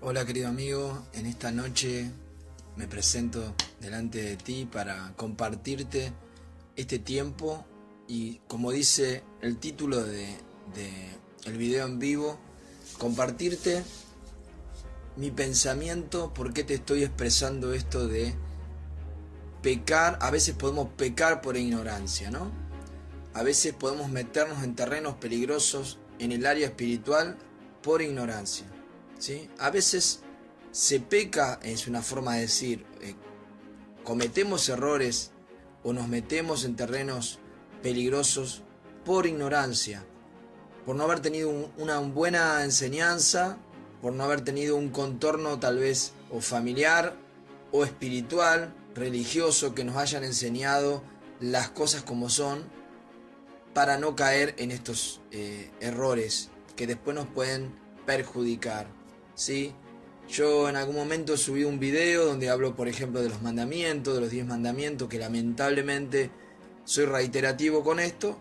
Hola querido amigo, en esta noche me presento delante de ti para compartirte este tiempo y como dice el título de el video en vivo, compartirte mi pensamiento, por qué te estoy expresando esto de pecar. A veces podemos pecar por ignorancia, ¿no? A veces podemos meternos en terrenos peligrosos en el área espiritual por ignorancia, ¿sí? A veces se peca, es una forma de decir, cometemos errores o nos metemos en terrenos peligrosos por ignorancia, por no haber tenido una buena enseñanza, por no haber tenido un contorno tal vez o familiar o espiritual, religioso, que nos hayan enseñado las cosas como son, para no caer en estos errores que después nos pueden perjudicar, ¿sí? Yo en algún momento subí un video donde hablo, por ejemplo, de los mandamientos, de los 10 mandamientos, que lamentablemente soy reiterativo con esto,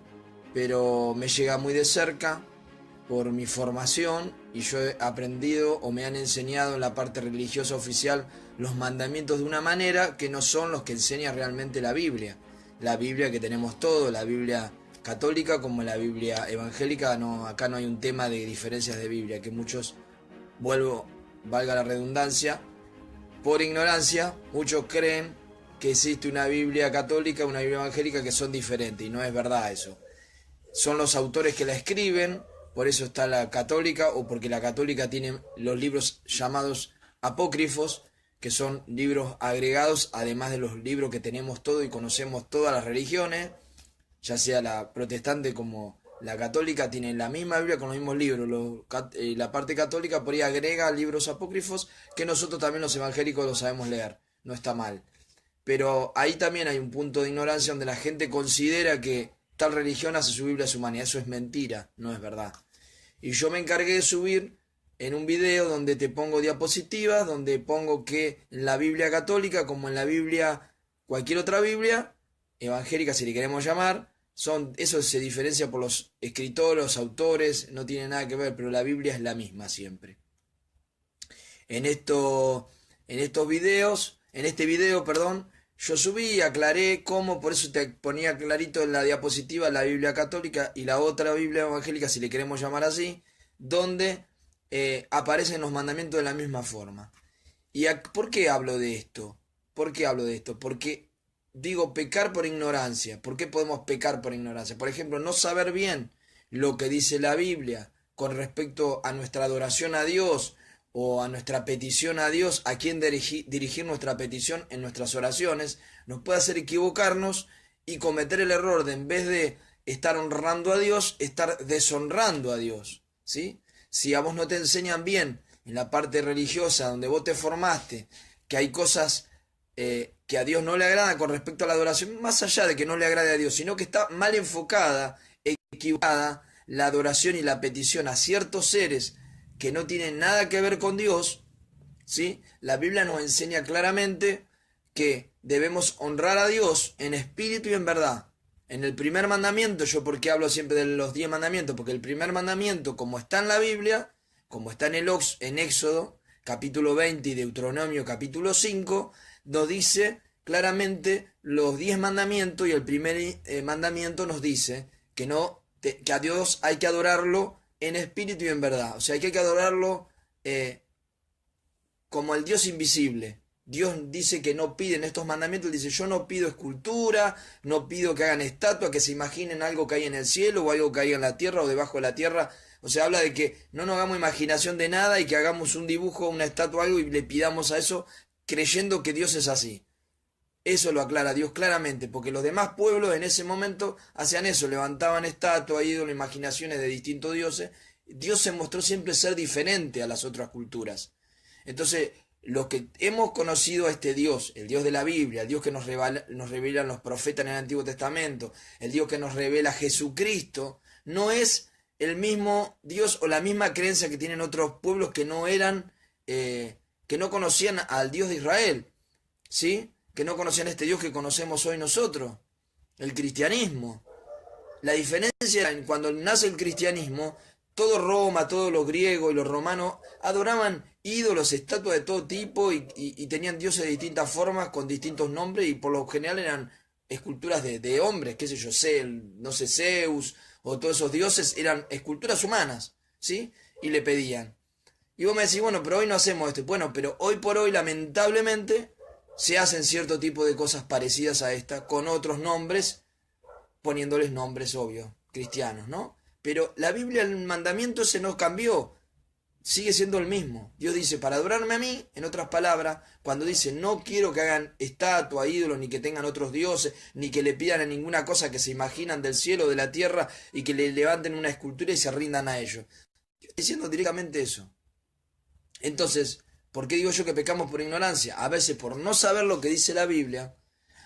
pero me llega muy de cerca por mi formación y yo he aprendido o me han enseñado en la parte religiosa oficial los mandamientos de una manera que no son los que enseña realmente la Biblia. La Biblia que tenemos todo, la Biblia católica como la Biblia evangélica, no, acá no hay un tema de diferencias de Biblia, que muchos, valga la redundancia, por ignorancia, muchos creen que existe una Biblia católica y una Biblia evangélica que son diferentes, y no es verdad eso. Son los autores que la escriben, por eso está la católica, o porque la católica tiene los libros llamados apócrifos, que son libros agregados, además de los libros que tenemos todo y conocemos todas las religiones, ya sea la protestante como la católica, tienen la misma Biblia con los mismos libros. La parte católica por ahí agrega libros apócrifos que nosotros también los evangélicos los sabemos leer, no está mal. Pero ahí también hay un punto de ignorancia donde la gente considera que tal religión hace su Biblia a su manera. Eso es mentira, no es verdad. Y yo me encargué de subir en un video donde te pongo diapositivas, donde pongo que en la Biblia católica, como en la Biblia, cualquier otra Biblia, evangélica si le queremos llamar, eso se diferencia por los escritores, los autores, no tiene nada que ver, pero la Biblia es la misma siempre. En estos videos, en este video, perdón, yo subí y aclaré cómo, por eso te ponía clarito en la diapositiva la Biblia católica y la otra Biblia evangélica, si le queremos llamar así, donde aparecen los mandamientos de la misma forma. ¿Y por qué hablo de esto? ¿Por qué hablo de esto? Porque digo pecar por ignorancia. ¿Por qué podemos pecar por ignorancia? Por ejemplo, no saber bien lo que dice la Biblia con respecto a nuestra adoración a Dios o a nuestra petición a Dios, a quién dirigir nuestra petición en nuestras oraciones, nos puede hacer equivocarnos y cometer el error de, en vez de estar honrando a Dios, estar deshonrando a Dios, ¿sí? Si a vos no te enseñan bien en la parte religiosa donde vos te formaste, que hay cosas que a Dios no le agrada con respecto a la adoración, más allá de que no le agrade a Dios, sino que está mal enfocada, equivocada, la adoración y la petición a ciertos seres que no tienen nada que ver con Dios, ¿sí? La Biblia nos enseña claramente que debemos honrar a Dios en espíritu y en verdad. En el primer mandamiento, yo porque hablo siempre de los 10 mandamientos, porque el primer mandamiento, como está en la Biblia, como está en Éxodo, capítulo 20 y Deuteronomio, capítulo 5, nos dice claramente los 10 mandamientos y el primer mandamiento nos dice que, que a Dios hay que adorarlo en espíritu y en verdad. O sea, hay que adorarlo como el Dios invisible. Dios dice que no pide en estos mandamientos, dice, yo no pido escultura, no pido que hagan estatua, que se imaginen algo que hay en el cielo o algo que hay en la tierra o debajo de la tierra. O sea, habla de que no nos hagamos imaginación de nada y que hagamos un dibujo, una estatua, algo y le pidamos a eso creyendo que Dios es así. Eso lo aclara Dios claramente, porque los demás pueblos en ese momento hacían eso, levantaban estatuas, ídolos, imaginaciones de distintos dioses. Dios se mostró siempre ser diferente a las otras culturas. Entonces, los que hemos conocido a este Dios, el Dios de la Biblia, el Dios que nos revelan los profetas en el Antiguo Testamento, el Dios que nos revela Jesucristo, no es el mismo Dios o la misma creencia que tienen otros pueblos que no eran, que no conocían al Dios de Israel, ¿sí? Que no conocían este Dios que conocemos hoy nosotros, el cristianismo. La diferencia en cuando nace el cristianismo, todo Roma, todos los griegos y los romanos adoraban ídolos, estatuas de todo tipo y tenían dioses de distintas formas, con distintos nombres, y por lo general eran esculturas de hombres, qué sé yo, no sé, Zeus o todos esos dioses eran esculturas humanas, ¿sí? Y le pedían. Y vos me decís, bueno, pero hoy no hacemos esto. Bueno, pero hoy por hoy, lamentablemente, se hacen cierto tipo de cosas parecidas a esta, con otros nombres, poniéndoles nombres obvios, cristianos, ¿no? Pero la Biblia, el mandamiento ese no cambió, sigue siendo el mismo. Dios dice, para adorarme a mí, en otras palabras, cuando dice, no quiero que hagan estatua, ídolos, ni que tengan otros dioses, ni que le pidan a ninguna cosa que se imaginan del cielo, de la tierra, y que le levanten una escultura y se rindan a ellos. Estoy diciendo directamente eso. Entonces, ¿por qué digo yo que pecamos por ignorancia? A veces por no saber lo que dice la Biblia,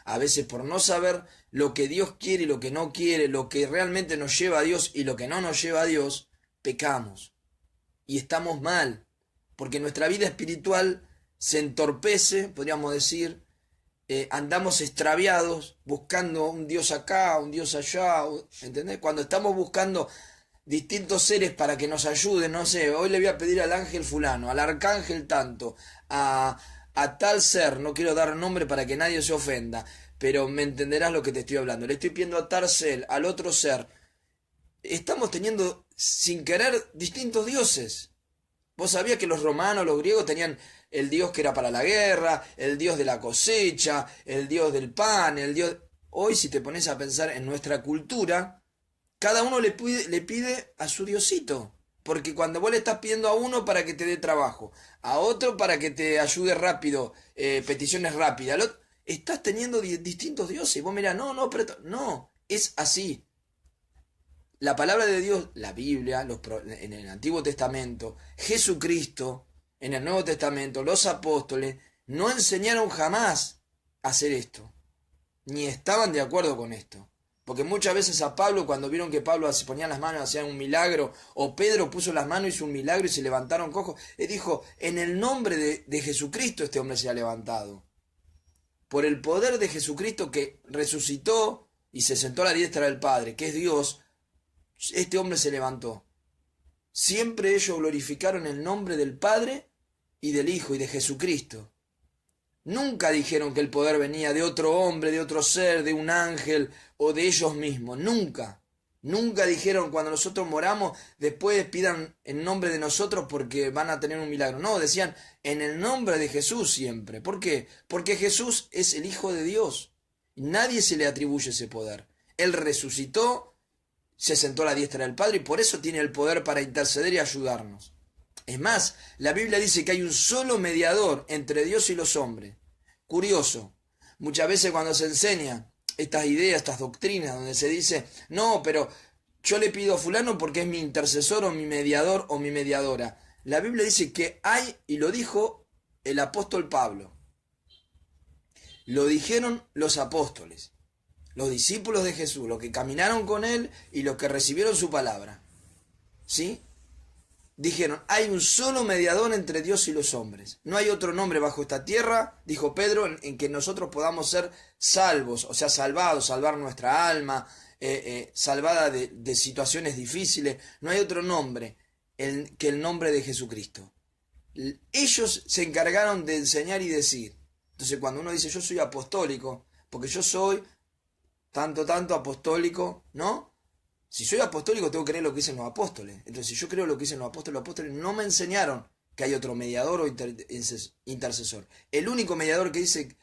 a veces por no saber lo que Dios quiere y lo que no quiere, lo que realmente nos lleva a Dios y lo que no nos lleva a Dios, pecamos. Y estamos mal, porque nuestra vida espiritual se entorpece, podríamos decir, andamos extraviados, buscando un Dios acá, un Dios allá, ¿entendés? Cuando estamos buscando distintos seres para que nos ayuden, no sé, hoy le voy a pedir al ángel fulano, al arcángel tanto, a tal ser, no quiero dar nombre para que nadie se ofenda, pero me entenderás lo que te estoy hablando, le estoy pidiendo a tal ser, al otro ser. Estamos teniendo, sin querer, distintos dioses. Vos sabías que los romanos, los griegos tenían el dios que era para la guerra, el dios de la cosecha, el dios del pan, el dios... Hoy, si te pones a pensar en nuestra cultura, cada uno le pide a su diosito. Porque cuando vos le estás pidiendo a uno para que te dé trabajo, a otro para que te ayude rápido, peticiones rápidas, al otro, estás teniendo distintos dioses. Y vos mirás, no, pero no, es así. La palabra de Dios, la Biblia, en el Antiguo Testamento, Jesucristo, en el Nuevo Testamento, los apóstoles, no enseñaron jamás a hacer esto, ni estaban de acuerdo con esto. Porque muchas veces a Pablo, cuando vieron que Pablo se ponía las manos, hacían un milagro, o Pedro puso las manos, hizo un milagro y se levantaron cojos, él dijo, en el nombre de Jesucristo este hombre se ha levantado. Por el poder de Jesucristo que resucitó y se sentó a la diestra del Padre, que es Dios, este hombre se levantó. Siempre ellos glorificaron el nombre del Padre y del Hijo y de Jesucristo. Nunca dijeron que el poder venía de otro hombre, de otro ser, de un ángel o de ellos mismos. Nunca. Nunca dijeron cuando nosotros moramos, después pidan en nombre de nosotros porque van a tener un milagro. No, decían en el nombre de Jesús siempre. ¿Por qué? Porque Jesús es el Hijo de Dios. Y nadie se le atribuye ese poder. Él resucitó, se sentó a la diestra del Padre y por eso tiene el poder para interceder y ayudarnos. Es más, la Biblia dice que hay un solo mediador entre Dios y los hombres. Curioso, muchas veces cuando se enseña estas ideas, estas doctrinas, donde se dice, no, pero yo le pido a fulano porque es mi intercesor o mi mediador o mi mediadora. La Biblia dice que hay, y lo dijo el apóstol Pablo, lo dijeron los apóstoles, los discípulos de Jesús, los que caminaron con él y los que recibieron su palabra. ¿Sí? Dijeron, hay un solo mediador entre Dios y los hombres. No hay otro nombre bajo esta tierra, dijo Pedro, en que nosotros podamos ser salvos, o sea, salvados, salvar nuestra alma, salvada de situaciones difíciles. No hay otro nombre que el nombre de Jesucristo. Ellos se encargaron de enseñar y decir. Entonces, cuando uno dice, yo soy apostólico, porque yo soy tanto apostólico, ¿no? Si soy apostólico tengo que creer lo que dicen los apóstoles. Entonces si yo creo lo que dicen los apóstoles no me enseñaron que hay otro mediador o intercesor. El único mediador que dice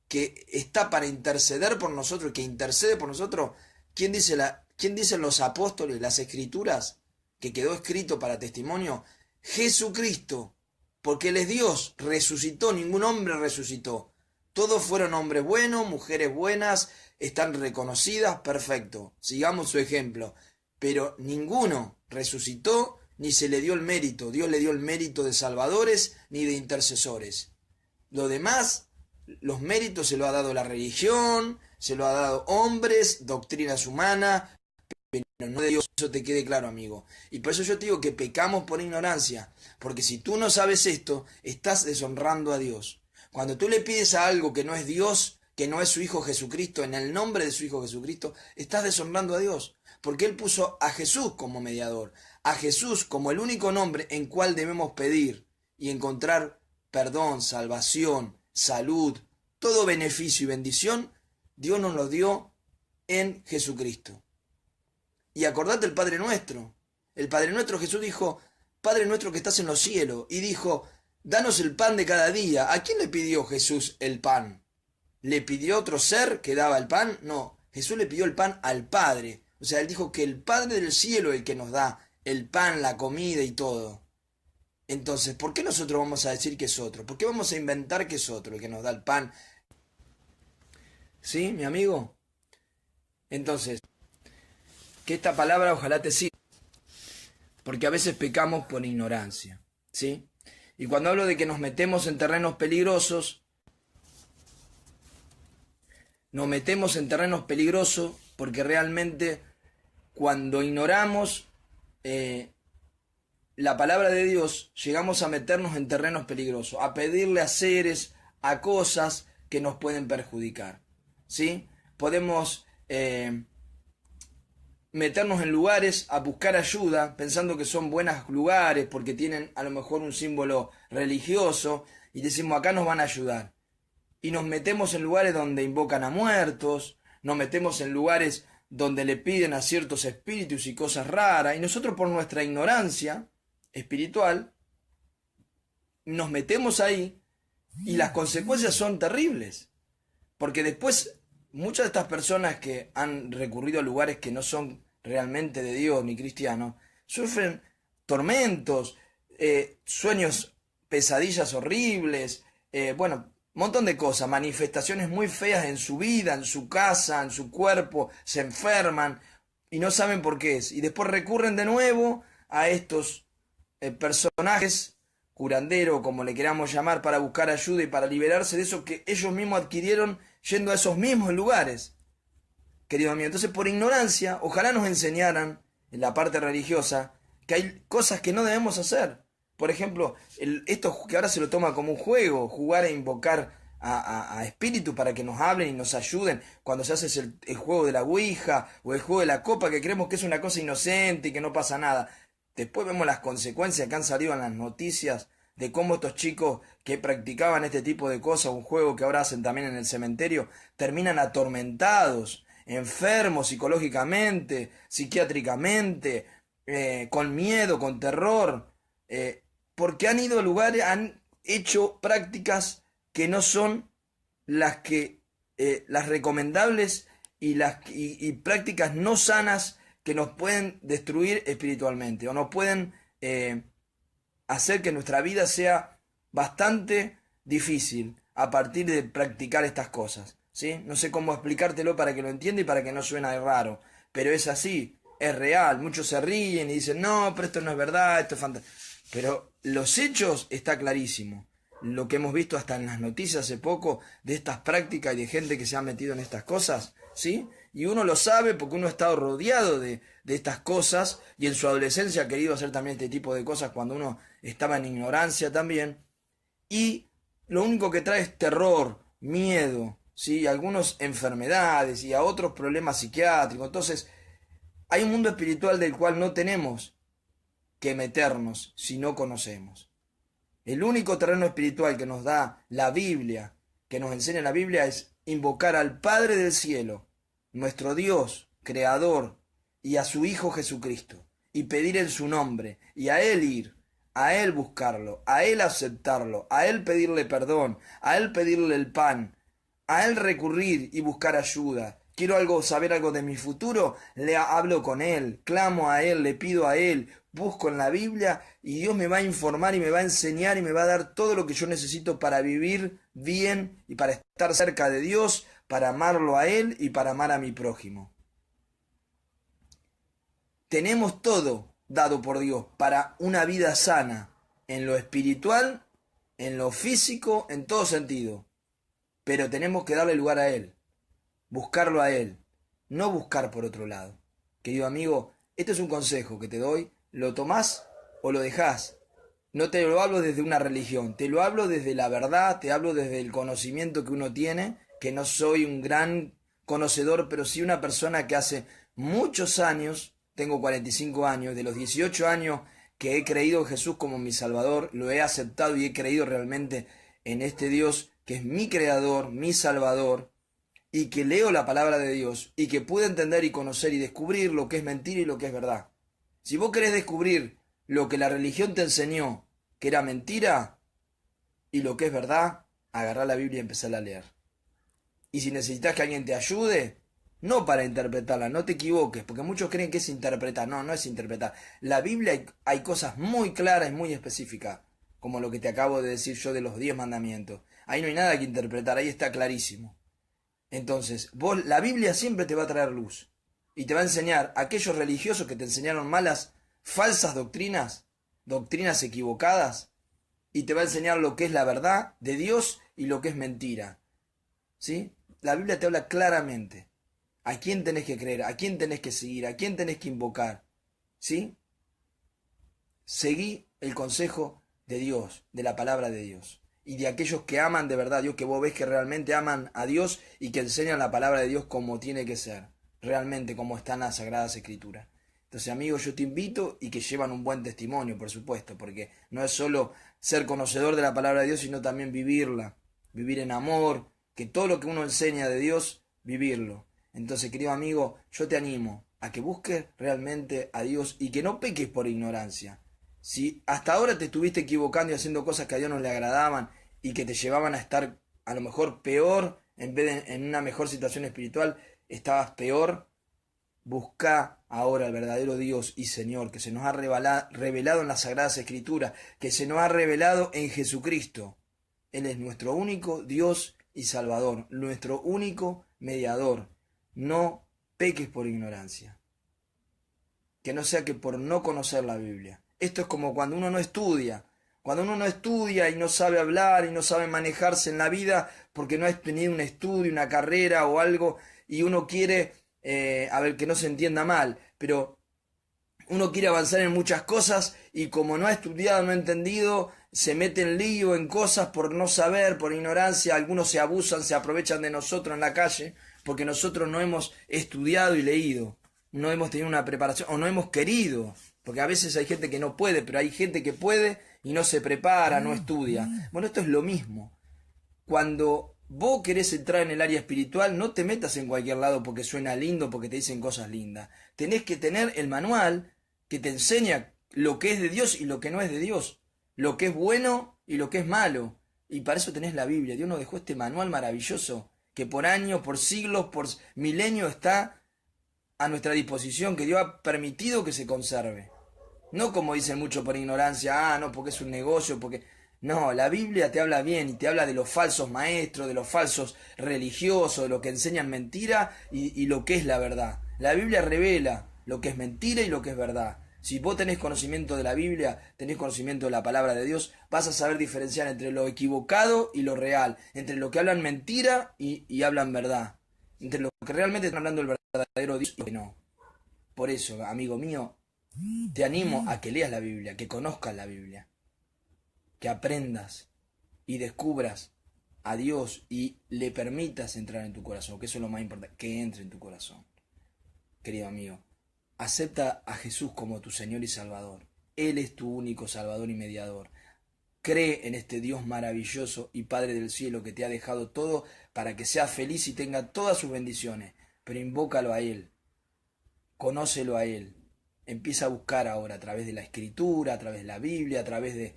que está para interceder por nosotros, que intercede por nosotros, ¿quién dicen los apóstoles, las escrituras, que quedó escrito para testimonio? Jesucristo, porque Él es Dios, resucitó, ningún hombre resucitó. Todos fueron hombres buenos, mujeres buenas, están reconocidas, perfecto, sigamos su ejemplo, pero ninguno resucitó ni se le dio el mérito, Dios le dio el mérito de salvadores ni de intercesores. Lo demás, los méritos se lo ha dado la religión, se lo ha dado hombres, doctrinas humanas, pero no de Dios, eso te quede claro, amigo. Y por eso yo te digo que pecamos por ignorancia, porque si tú no sabes esto, estás deshonrando a Dios. Cuando tú le pides a algo que no es Dios, que no es su Hijo Jesucristo, en el nombre de su Hijo Jesucristo, estás deshonrando a Dios, porque Él puso a Jesús como mediador, a Jesús como el único nombre en cual debemos pedir y encontrar perdón, salvación, salud, todo beneficio y bendición, Dios nos lo dio en Jesucristo. Y acordate el Padre Nuestro. El Padre Nuestro, Jesús dijo, Padre nuestro que estás en los cielos, y dijo, danos el pan de cada día. ¿A quién le pidió Jesús el pan? ¿Le pidió otro ser que daba el pan? No, Jesús le pidió el pan al Padre. O sea, él dijo que el Padre del cielo es el que nos da el pan, la comida y todo. Entonces, ¿por qué nosotros vamos a decir que es otro? ¿Por qué vamos a inventar que es otro el que nos da el pan? ¿Sí, mi amigo? Entonces, que esta palabra ojalá te sirva, porque a veces pecamos por ignorancia, ¿sí? Y cuando hablo de que nos metemos en terrenos peligrosos, nos metemos en terrenos peligrosos porque realmente cuando ignoramos la palabra de Dios, llegamos a meternos en terrenos peligrosos, a pedirle a seres, a cosas que nos pueden perjudicar, ¿sí? Podemos meternos en lugares a buscar ayuda, pensando que son buenos lugares porque tienen a lo mejor un símbolo religioso, y decimos acá nos van a ayudar. Y nos metemos en lugares donde invocan a muertos, nos metemos en lugares donde le piden a ciertos espíritus y cosas raras, y nosotros por nuestra ignorancia espiritual nos metemos ahí y las consecuencias son terribles, porque después muchas de estas personas que han recurrido a lugares que no son realmente de Dios ni cristianos sufren tormentos, sueños, pesadillas horribles, un montón de cosas, manifestaciones muy feas en su vida, en su casa, en su cuerpo, se enferman y no saben por qué es. Y después recurren de nuevo a estos personajes, curandero, como le queramos llamar, para buscar ayuda y para liberarse de eso que ellos mismos adquirieron yendo a esos mismos lugares. Querido mío, entonces por ignorancia, ojalá nos enseñaran en la parte religiosa que hay cosas que no debemos hacer. Por ejemplo, esto que ahora se lo toma como un juego, jugar a invocar a espíritus para que nos hablen y nos ayuden cuando se hace el juego de la Ouija o el juego de la copa, que creemos que es una cosa inocente y que no pasa nada. Después vemos las consecuencias que han salido en las noticias de cómo estos chicos que practicaban este tipo de cosas, un juego que ahora hacen también en el cementerio, terminan atormentados, enfermos psicológicamente, psiquiátricamente, con miedo, con terror, porque han ido a lugares, han hecho prácticas que no son las recomendables y prácticas no sanas que nos pueden destruir espiritualmente o nos pueden hacer que nuestra vida sea bastante difícil a partir de practicar estas cosas, ¿sí? No sé cómo explicártelo para que lo entienda y para que no suene raro, pero es así, es real. Muchos se ríen y dicen, no, pero esto no es verdad, esto es fantasía. Pero los hechos está clarísimo. Lo que hemos visto hasta en las noticias hace poco de estas prácticas y de gente que se ha metido en estas cosas, ¿sí? Y uno lo sabe porque uno ha estado rodeado de estas cosas y en su adolescencia ha querido hacer también este tipo de cosas cuando uno estaba en ignorancia también. Y lo único que trae es terror, miedo, ¿sí? Algunas enfermedades y a otros problemas psiquiátricos. Entonces, hay un mundo espiritual del cual no tenemos que meternos si no conocemos. El único terreno espiritual que nos da la Biblia, que nos enseña la Biblia, es invocar al Padre del cielo, nuestro Dios, Creador, y a su Hijo Jesucristo, y pedir en su nombre, y a Él ir, a Él buscarlo, a Él aceptarlo, a Él pedirle perdón, a Él pedirle el pan, a Él recurrir y buscar ayuda. Quiero saber algo de mi futuro, le hablo con Él, clamo a Él, le pido a Él, busco en la Biblia y Dios me va a informar y me va a enseñar y me va a dar todo lo que yo necesito para vivir bien y para estar cerca de Dios, para amarlo a Él y para amar a mi prójimo. Tenemos todo dado por Dios para una vida sana, en lo espiritual, en lo físico, en todo sentido. Pero tenemos que darle lugar a Él, buscarlo a Él, no buscar por otro lado. Querido amigo, este es un consejo que te doy, lo tomás o lo dejás. No te lo hablo desde una religión, te lo hablo desde la verdad, te hablo desde el conocimiento que uno tiene, que no soy un gran conocedor, pero sí una persona que hace muchos años tengo 45 años, de los 18 años que he creído en Jesús como mi Salvador, lo he aceptado y he creído realmente en este Dios que es mi Creador, mi Salvador, y que leo la palabra de Dios y que pude entender y conocer y descubrir lo que es mentira y lo que es verdad. Si vos querés descubrir lo que la religión te enseñó que era mentira y lo que es verdad, agarrá la Biblia y empezá a leer. Y si necesitas que alguien te ayude, no para interpretarla, no te equivoques, porque muchos creen que es interpretar. No, no es interpretar. La Biblia hay cosas muy claras y muy específicas, como lo que te acabo de decir yo de los 10 mandamientos. Ahí no hay nada que interpretar, ahí está clarísimo. Entonces, la Biblia siempre te va a traer luz y te va a enseñar a aquellos religiosos que te enseñaron malas, falsas doctrinas, doctrinas equivocadas, y te va a enseñar lo que es la verdad de Dios y lo que es mentira. ¿Sí? La Biblia te habla claramente a quién tenés que creer, a quién tenés que seguir, a quién tenés que invocar. ¿Sí? Seguí el consejo de Dios, de la palabra de Dios, y de aquellos que aman de verdad a Dios, que vos ves que realmente aman a Dios y que enseñan la palabra de Dios como tiene que ser, realmente como está en las Sagradas Escrituras. Entonces, amigos, yo te invito y que llevan un buen testimonio, por supuesto, porque no es solo ser conocedor de la palabra de Dios, sino también vivirla, vivir en amor, que todo lo que uno enseña de Dios, vivirlo. Entonces, querido amigo, yo te animo a que busques realmente a Dios y que no peques por ignorancia. Si hasta ahora te estuviste equivocando y haciendo cosas que a Dios no le agradaban y que te llevaban a estar a lo mejor peor, en vez de en una mejor situación espiritual, estabas peor, busca ahora al verdadero Dios y Señor, que se nos ha revelado en las Sagradas Escrituras, que se nos ha revelado en Jesucristo. Él es nuestro único Dios y Salvador, nuestro único mediador. No peques por ignorancia. Que no sea que por no conocer la Biblia. Esto es como cuando uno no estudia. Cuando uno no estudia y no sabe hablar y no sabe manejarse en la vida porque no ha tenido un estudio, una carrera o algo, y uno quiere, a ver, que no se entienda mal, pero uno quiere avanzar en muchas cosas y como no ha estudiado, no ha entendido, se mete en lío, en cosas por no saber, por ignorancia. Algunos se abusan, se aprovechan de nosotros en la calle porque nosotros no hemos estudiado y leído, no hemos tenido una preparación o no hemos querido, porque a veces hay gente que no puede, pero hay gente que puede y no se prepara, no estudia. Bueno, esto es lo mismo. Cuando vos querés entrar en el área espiritual, no te metas en cualquier lado porque suena lindo, porque te dicen cosas lindas. Tenés que tener el manual que te enseña lo que es de Dios y lo que no es de Dios, lo que es bueno y lo que es malo. Y para eso tenés la Biblia. Dios nos dejó este manual maravilloso que por años, por siglos, por milenios está a nuestra disposición, que Dios ha permitido que se conserve. No como dicen muchos por ignorancia, no, porque es un negocio, porque... No, la Biblia te habla bien y te habla de los falsos maestros, de los falsos religiosos, de lo que enseñan mentira y lo que es la verdad. La Biblia revela lo que es mentira y lo que es verdad. Si vos tenés conocimiento de la Biblia, tenés conocimiento de la palabra de Dios, vas a saber diferenciar entre lo equivocado y lo real, entre lo que hablan mentira y hablan verdad, entre lo que realmente están hablando el verdadero Dios y lo que no. Por eso, amigo mío, te animo a que leas la Biblia, que conozcas la Biblia, que aprendas y descubras a Dios y le permitas entrar en tu corazón, que eso es lo más importante, que entre en tu corazón. Querido amigo, acepta a Jesús como tu Señor y Salvador. Él es tu único Salvador y mediador. Cree en este Dios maravilloso y Padre del cielo que te ha dejado todo para que seas feliz y tenga todas sus bendiciones, pero invócalo a Él, conócelo a Él. Empieza a buscar ahora a través de la Escritura, a través de la Biblia, a través de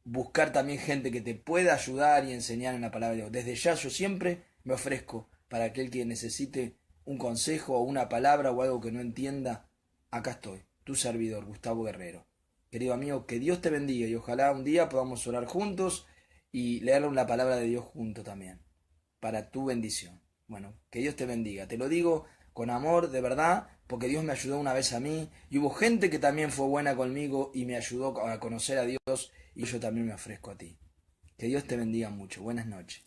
buscar también gente que te pueda ayudar y enseñar en la palabra de Dios. Desde ya yo siempre me ofrezco para aquel que necesite un consejo o una palabra o algo que no entienda. Acá estoy, tu servidor, Gustavo Guerrero. Querido amigo, que Dios te bendiga y ojalá un día podamos orar juntos y leer la palabra de Dios juntos también, para tu bendición. Bueno, que Dios te bendiga. Te lo digo con amor, de verdad, porque Dios me ayudó una vez a mí y hubo gente que también fue buena conmigo y me ayudó a conocer a Dios y yo también me ofrezco a ti. Que Dios te bendiga mucho. Buenas noches.